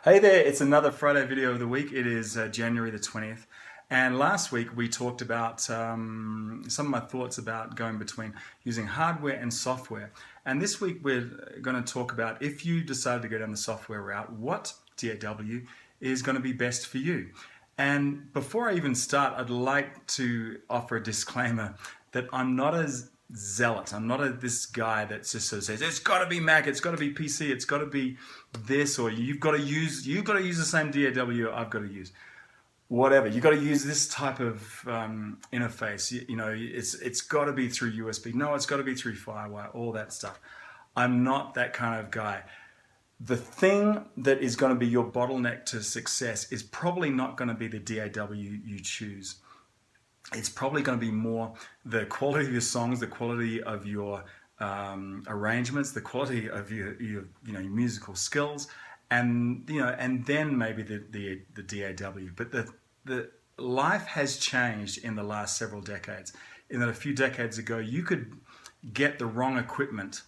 Hey there, it's another Friday video of the week. It is January the 20th. And last week we talked about some of my thoughts about going between using hardware and software. And this week we're going to talk about if you decide to go down the software route, what DAW is going to be best for you. And before I even start, I'd like to offer a disclaimer that I'm not as zealot. I'm not this guy that just sort of says it's got to be Mac, it's got to be PC, it's got to be this, or you've got to use the same DAW I've got to use. Whatever, you've got to use this type of interface. You know, it's got to be through USB. No, it's got to be through Firewire. All that stuff. I'm not that kind of guy. The thing that is going to be your bottleneck to success is probably not going to be the DAW you choose. It's probably going to be more the quality of your songs, the quality of your arrangements, the quality of your your musical skills, and and then maybe the DAW. But the life has changed in the last several decades. In that a few decades ago, you could get the wrong equipment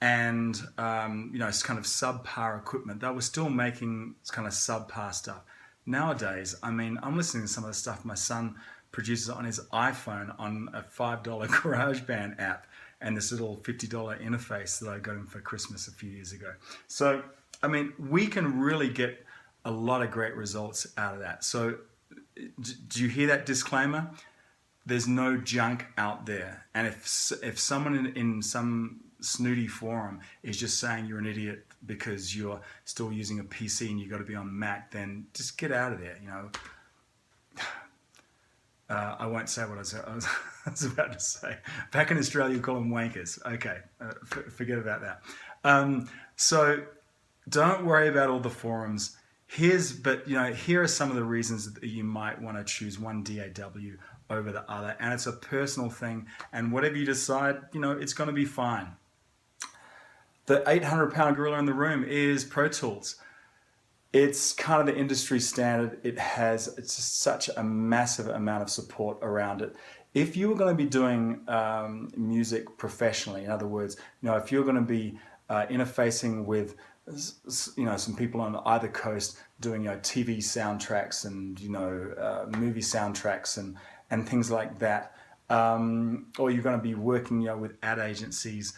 and it's kind of subpar equipment. They were still making kind of subpar stuff. Nowadays, I mean, I'm listening to some of the stuff my son produces on his iPhone on a $5 GarageBand app and this little $50 interface that I got him for Christmas a few years ago. So, I mean, we can really get a lot of great results out of that. So, do you hear that disclaimer? There's no junk out there. And if someone in some snooty forum is just saying you're an idiot because you're still using a PC and you've got to be on Mac, then just get out of there, I won't say what I was about to say. Back in Australia, you call them wankers. Okay, forget about that. So don't worry about all the forums. Here are some of the reasons that you might want to choose one DAW over the other, and it's a personal thing. And whatever you decide, it's going to be fine. The 800-pound gorilla in the room is Pro Tools. It's kind of the industry standard. It's just such a massive amount of support around it. If you were going to be doing music professionally, in other words, if you're going to be interfacing with some people on either coast doing TV soundtracks and movie soundtracks and things like that, or you're going to be working with ad agencies,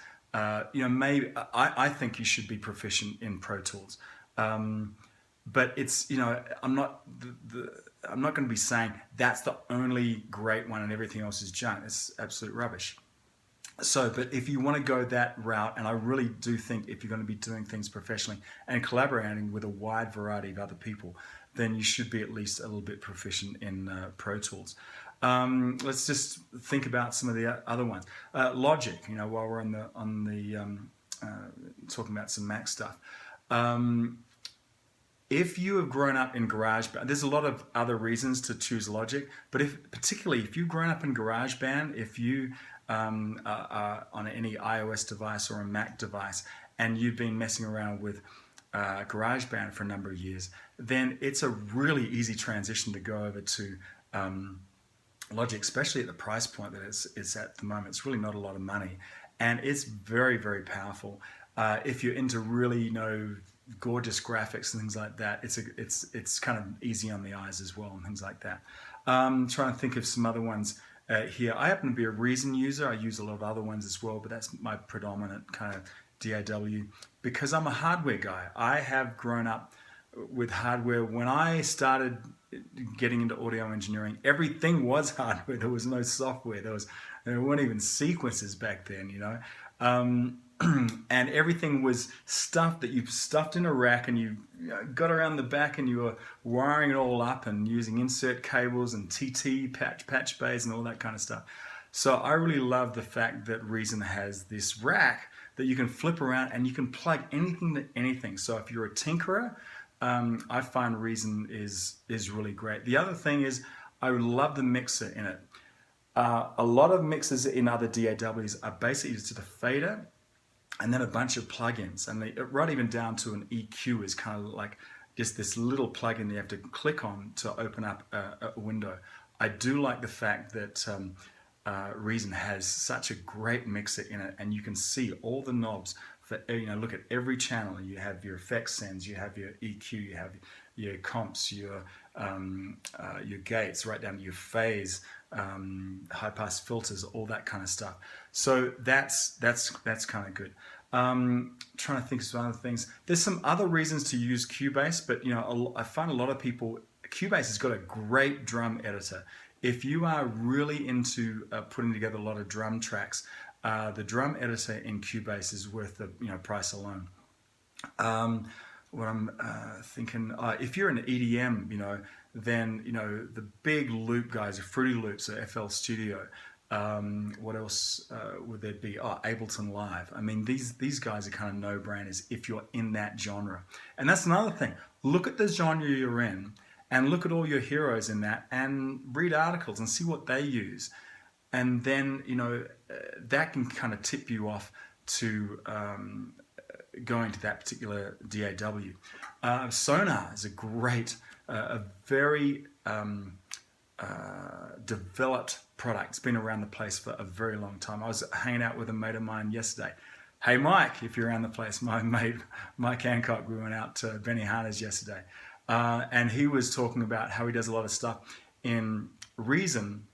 maybe I think you should be proficient in Pro Tools. But it's I'm not going to be saying that's the only great one and everything else is junk. It's absolute rubbish. So, but if you want to go that route, and I really do think if you're going to be doing things professionally and collaborating with a wide variety of other people, then you should be at least a little bit proficient in Pro Tools. Let's just think about some of the other ones. Logic, while we're on the talking about some Mac stuff. If you have grown up in GarageBand, there's a lot of other reasons to choose Logic, but particularly if you've grown up in GarageBand, if you are on any iOS device or a Mac device, and you've been messing around with GarageBand for a number of years, then it's a really easy transition to go over to Logic, especially at the price point that it's at the moment. It's really not a lot of money, and it's very, very powerful. If you're into really, gorgeous graphics and things like that, it's kind of easy on the eyes as well and things like that. Trying to think of some other ones here. I happen to be a Reason user. I use a lot of other ones as well, but that's my predominant kind of DAW because I'm a hardware guy. I have grown up with hardware. When I started getting into audio engineering, everything was hardware. There was no software. There weren't even sequences back then, and everything was stuff that you stuffed in a rack and you got around the back and you were wiring it all up and using insert cables and TT patch bays and all that kind of stuff. So I really love the fact that Reason has this rack that you can flip around and you can plug anything to anything. So if you're a tinkerer, I find Reason is really great. The other thing is I love the mixer in it. A lot of mixers in other DAWs are basically just a fader and then a bunch of plugins, and right even down to an EQ is kind of like just this little plugin you have to click on to open up a window. I do like the fact that Reason has such a great mixer in it, and you can see all the knobs for, look at every channel. You have your effects sends, you have your EQ, you have your comps, your gates, right down to your phase, high pass filters, all that kind of stuff. So that's kind of good. Trying to think of some other things. There's some other reasons to use Cubase, but I find a lot of people, Cubase has got a great drum editor. If you are really into putting together a lot of drum tracks, the drum editor in Cubase is worth the price alone. What I'm thinking, if you're an EDM, then the big loop guys, Fruity Loops or FL Studio. What else would there be? Ableton Live. I mean, these guys are kind of no-brainers if you're in that genre. And that's another thing. Look at the genre you're in, and look at all your heroes in that, and read articles and see what they use. And then, that can kind of tip you off to going to that particular DAW. Sonar is a great, a very developed product. It's been around the place for a very long time. I was hanging out with a mate of mine yesterday. Hey Mike, if you're around the place, my mate Mike Hancock, we went out to Benihana's yesterday. And he was talking about how he does a lot of stuff in Reason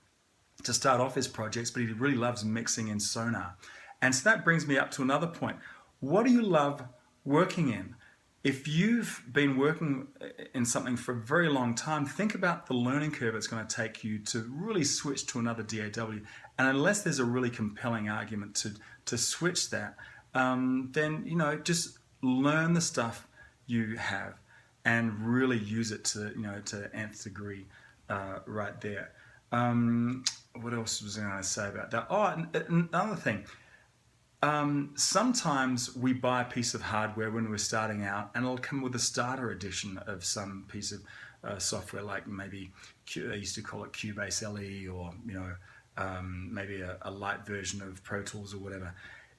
to start off his projects, but he really loves mixing in Sonar. And so that brings me up to another point. What do you love working in? If you've been working in something for a very long time, think about the learning curve it's going to take you to really switch to another DAW. And unless there's a really compelling argument to switch that, then, just learn the stuff you have and really use it to, to nth degree right there. What else was I going to say about that? Another thing. Sometimes we buy a piece of hardware when we're starting out, and it'll come with a starter edition of some piece of software, like maybe they used to call it Cubase LE, or maybe a light version of Pro Tools or whatever.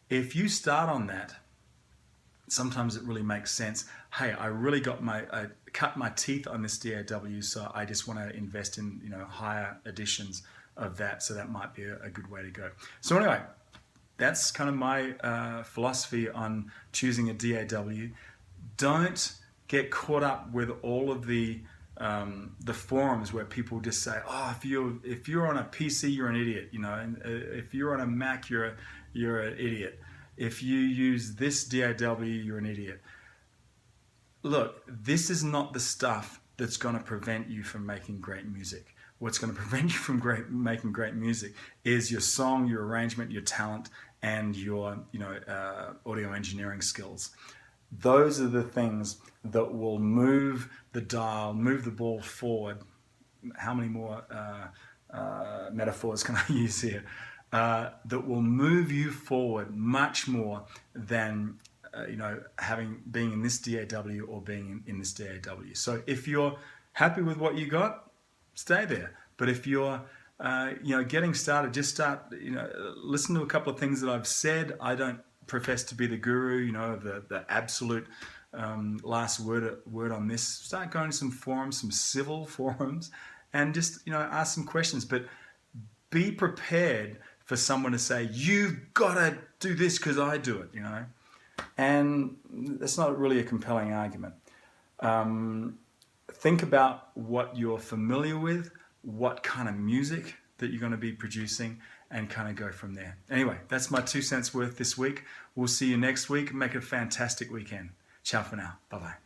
If you start on that, sometimes it really makes sense. Hey, I really cut my teeth on this DAW, so I just want to invest in higher editions of that. So that might be a good way to go. So anyway, that's kind of my philosophy on choosing a DAW. Don't get caught up with all of the forums where people just say, if you're on a PC, you're an idiot. And if you're on a Mac, you're an idiot. If you use this DAW, you're an idiot. Look, this is not the stuff that's going to prevent you from making great music. What's going to prevent you from making great music is your song, your arrangement, your talent, and your audio engineering skills. Those are the things that will move the dial, move the ball forward. How many more metaphors can I use here? That will move you forward much more than being in this DAW or being in this DAW. So if you're happy with what you got, stay there. But if you're getting started, just start, listen to a couple of things that I've said. I don't profess to be the guru, the absolute last word on this. Start going to some forums, some civil forums, and just, ask some questions. But be prepared for someone to say, you've got to do this because I do it, And that's not really a compelling argument. Think about what you're familiar with, what kind of music that you're going to be producing, and kind of go from there. Anyway, that's my 2 cents worth this week. We'll see you next week. Make it a fantastic weekend. Ciao for now. Bye-bye.